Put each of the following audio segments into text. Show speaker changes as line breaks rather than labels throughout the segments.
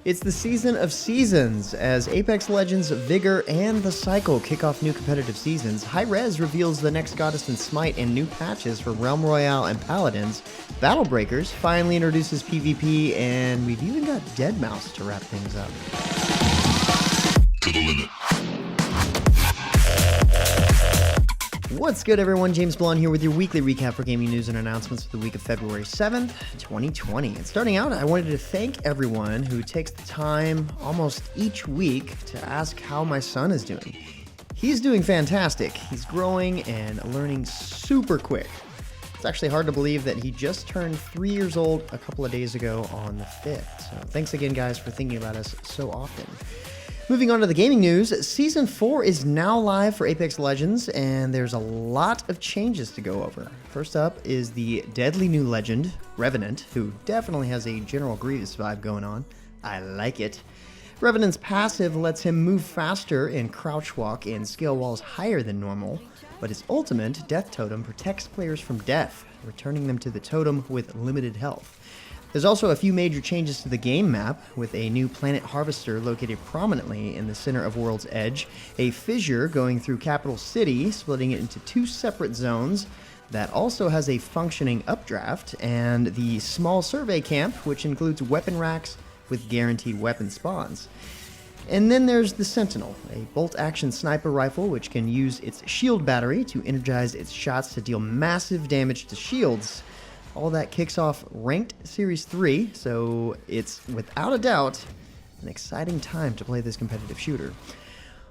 It's the season of seasons. As Apex Legends, Vigor, and the Cycle kick off new competitive seasons, Hi-Rez reveals the next goddess in SMITE and new patches for Realm Royale and Paladins. Battle Breakers finally introduces PvP, and we've even got Deadmau5 to wrap things up.
To the limit.
What's good, everyone? James Blonde here with your weekly recap for gaming news and announcements for the week of February 7th, 2020. And starting out, I wanted to thank everyone who takes the time almost each week to ask how my son is doing. He's doing fantastic. He's growing and learning super quick. It's actually hard to believe that he just turned 3 years old a couple of days ago on the 5th. So thanks again, guys, for thinking about us so often. Moving on to the gaming news, Season 4 is now live for Apex Legends, and there's a lot of changes to go over. First up is the deadly new legend, Revenant, who definitely has a General Grievous vibe going on. I like it. Revenant's passive lets him move faster and crouch walk and scale walls higher than normal, but his ultimate, Death Totem, protects players from death, returning them to the totem with limited health. There's also a few major changes to the game map, with a new planet harvester located prominently in the center of World's Edge, a fissure going through Capital City, splitting it into two separate zones that also has a functioning updraft, and the small survey camp, which includes weapon racks with guaranteed weapon spawns. And then there's the Sentinel, a bolt-action sniper rifle which can use its shield battery to energize its shots to deal massive damage to shields. All that kicks off Ranked Series 3, so it's without a doubt an exciting time to play this competitive shooter.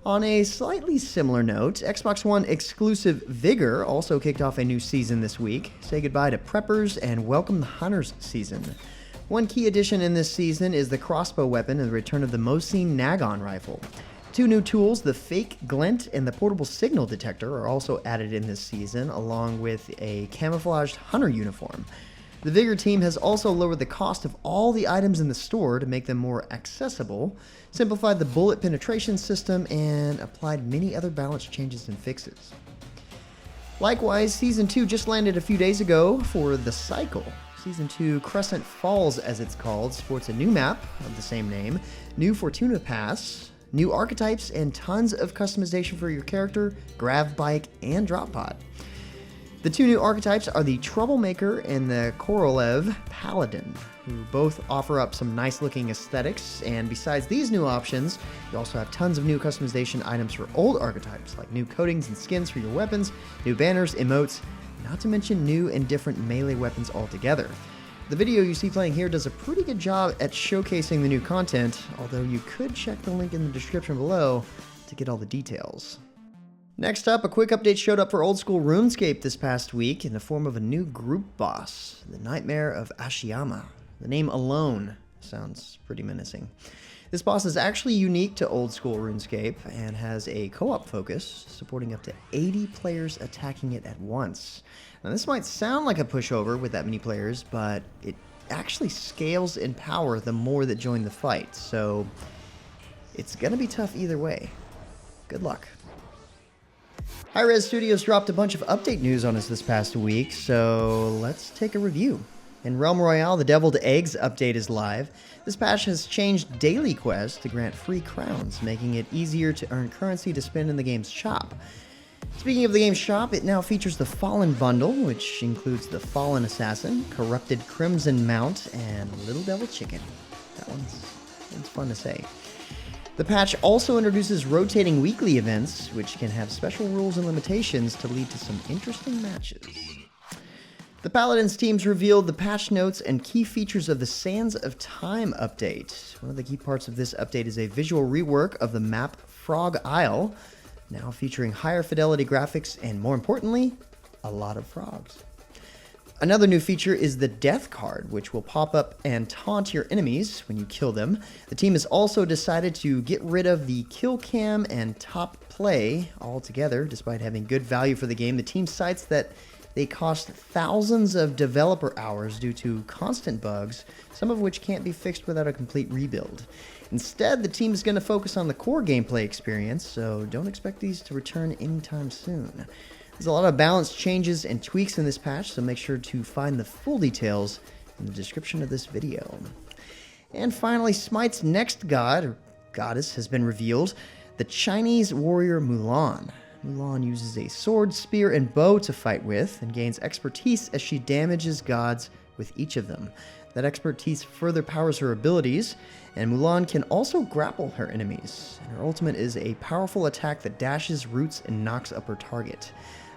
On a slightly similar note, Xbox One exclusive Vigor also kicked off a new season this week. Say goodbye to Preppers and welcome the Hunters season. One key addition in this season is the crossbow weapon and the return of the Mosin Nag-On rifle. Two new tools, the Fake Glint and the Portable Signal Detector, are also added in this season, along with a camouflaged hunter uniform. The Vigor team has also lowered the cost of all the items in the store to make them more accessible, simplified the bullet penetration system, and applied many other balance changes and fixes. Likewise, Season 2 just landed a few days ago for The Cycle. Season 2 Crescent Falls, as it's called, sports a new map of the same name, new Fortuna Pass, new archetypes, and tons of customization for your character, grav bike, and drop pod. The two new archetypes are the Troublemaker and the Korolev Paladin, who both offer up some nice looking aesthetics, and besides these new options, you also have tons of new customization items for old archetypes, like new coatings and skins for your weapons, new banners, emotes, not to mention new and different melee weapons altogether. The video you see playing here does a pretty good job at showcasing the new content, although you could check the link in the description below to get all the details. Next up, a quick update showed up for old school RuneScape this past week in the form of a new group boss, the Nightmare of Ashihama. The name alone sounds pretty menacing. This boss is actually unique to old school RuneScape and has a co-op focus, supporting up to 80 players attacking it at once. Now, this might sound like a pushover with that many players, but it actually scales in power the more that join the fight, so it's gonna be tough either way. Good luck. Hi-Rez Studios dropped a bunch of update news on us this past week, so let's take a review. In Realm Royale, the Deviled Eggs update is live. This patch has changed daily quests to grant free crowns, making it easier to earn currency to spend in the game's shop. Speaking of the game's shop, it now features the Fallen Bundle, which includes the Fallen Assassin, Corrupted Crimson Mount, and Little Devil Chicken. That one's fun to say. The patch also introduces rotating weekly events, which can have special rules and limitations to lead to some interesting matches. The Paladins teams revealed the patch notes and key features of the Sands of Time update. One of the key parts of this update is a visual rework of the map Frog Isle, now featuring higher fidelity graphics and, more importantly, a lot of frogs. Another new feature is the Death card, which will pop up and taunt your enemies when you kill them. The team has also decided to get rid of the kill cam and top play altogether. Despite having good value for the game, the team cites that they cost thousands of developer hours due to constant bugs, some of which can't be fixed without a complete rebuild. Instead, the team is going to focus on the core gameplay experience, so don't expect these to return anytime soon. There's a lot of balance changes and tweaks in this patch, so make sure to find the full details in the description of this video. And finally, Smite's next god, or goddess, has been revealed, the Chinese warrior Mulan. Mulan uses a sword, spear, and bow to fight with, and gains expertise as she damages gods with each of them. That expertise further powers her abilities, and Mulan can also grapple her enemies. And her ultimate is a powerful attack that dashes, roots, and knocks up her target.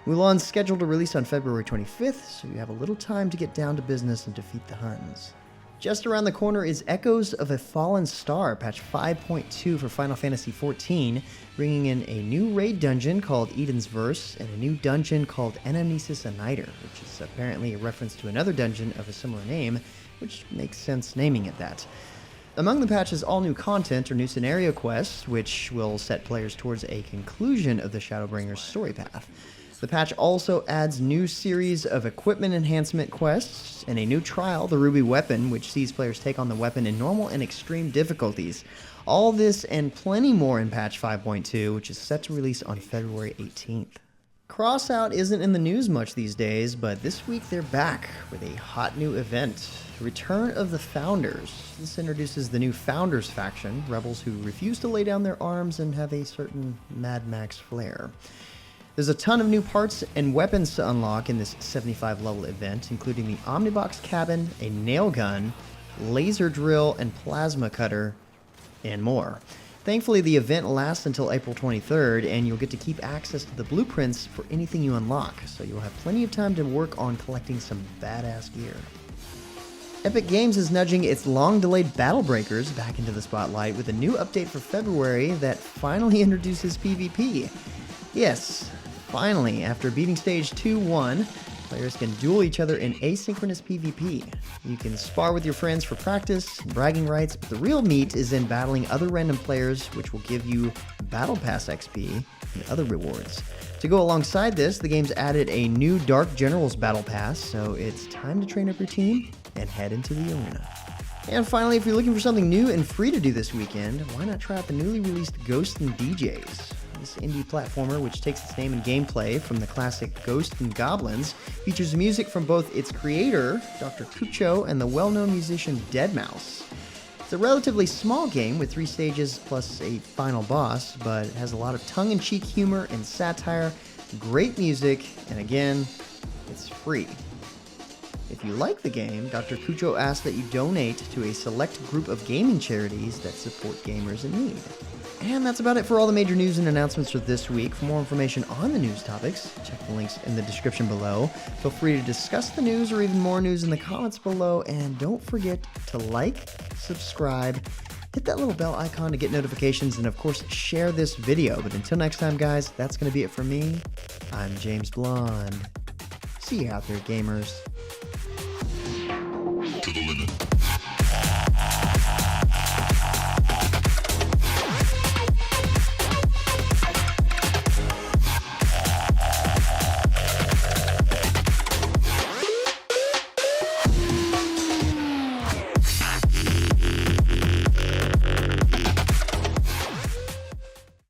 Mulan's scheduled to release on February 25th, so you have a little time to get down to business and defeat the Huns. Just around the corner is Echoes of a Fallen Star, patch 5.2 for Final Fantasy XIV, bringing in a new raid dungeon called Eden's Verse and a new dungeon called Anamnesis Aniter, which is apparently a reference to another dungeon of a similar name, which makes sense naming it that. Among the patch's all-new content are new scenario quests, which will set players towards a conclusion of the Shadowbringers story path. The patch also adds new series of equipment enhancement quests and a new trial, the Ruby Weapon, which sees players take on the weapon in normal and extreme difficulties. All this and plenty more in patch 5.2, which is set to release on February 18th. Crossout isn't in the news much these days, but this week they're back with a hot new event, Return of the Founders. This introduces the new Founders faction, rebels who refuse to lay down their arms and have a certain Mad Max flair. There's a ton of new parts and weapons to unlock in this 75 level event, including the Omnibox cabin, a nail gun, laser drill, and plasma cutter, and more. Thankfully, the event lasts until April 23rd, and you'll get to keep access to the blueprints for anything you unlock, so you'll have plenty of time to work on collecting some badass gear. Epic Games is nudging its long-delayed Battle Breakers back into the spotlight with a new update for February that finally introduces PvP. Yes, finally, after beating Stage 2-1, players can duel each other in asynchronous PvP. You can spar with your friends for practice, bragging rights, but the real meat is in battling other random players, which will give you Battle Pass XP and other rewards. To go alongside this, the game's added a new Dark Generals Battle Pass, so it's time to train up your team and head into the arena. And finally, if you're looking for something new and free to do this weekend, why not try out the newly released Ghosts and DJs? This indie platformer, which takes its name and gameplay from the classic Ghosts and Goblins, features music from both its creator, Dr. Kucho, and the well-known musician Deadmau5. It's a relatively small game with 3 stages plus a final boss, but it has a lot of tongue-in-cheek humor and satire, great music, and again, it's free. If you like the game, Dr. Kucho asks that you donate to a select group of gaming charities that support gamers in need. And that's about it for all the major news and announcements for this week. For more information on the news topics, check the links in the description below. Feel free to discuss the news or even more news in the comments below. And don't forget to like, subscribe, hit that little bell icon to get notifications, and of course, share this video. But until next time, guys, that's going to be it for me. I'm James Blonde. See you out there, gamers.
To the limit.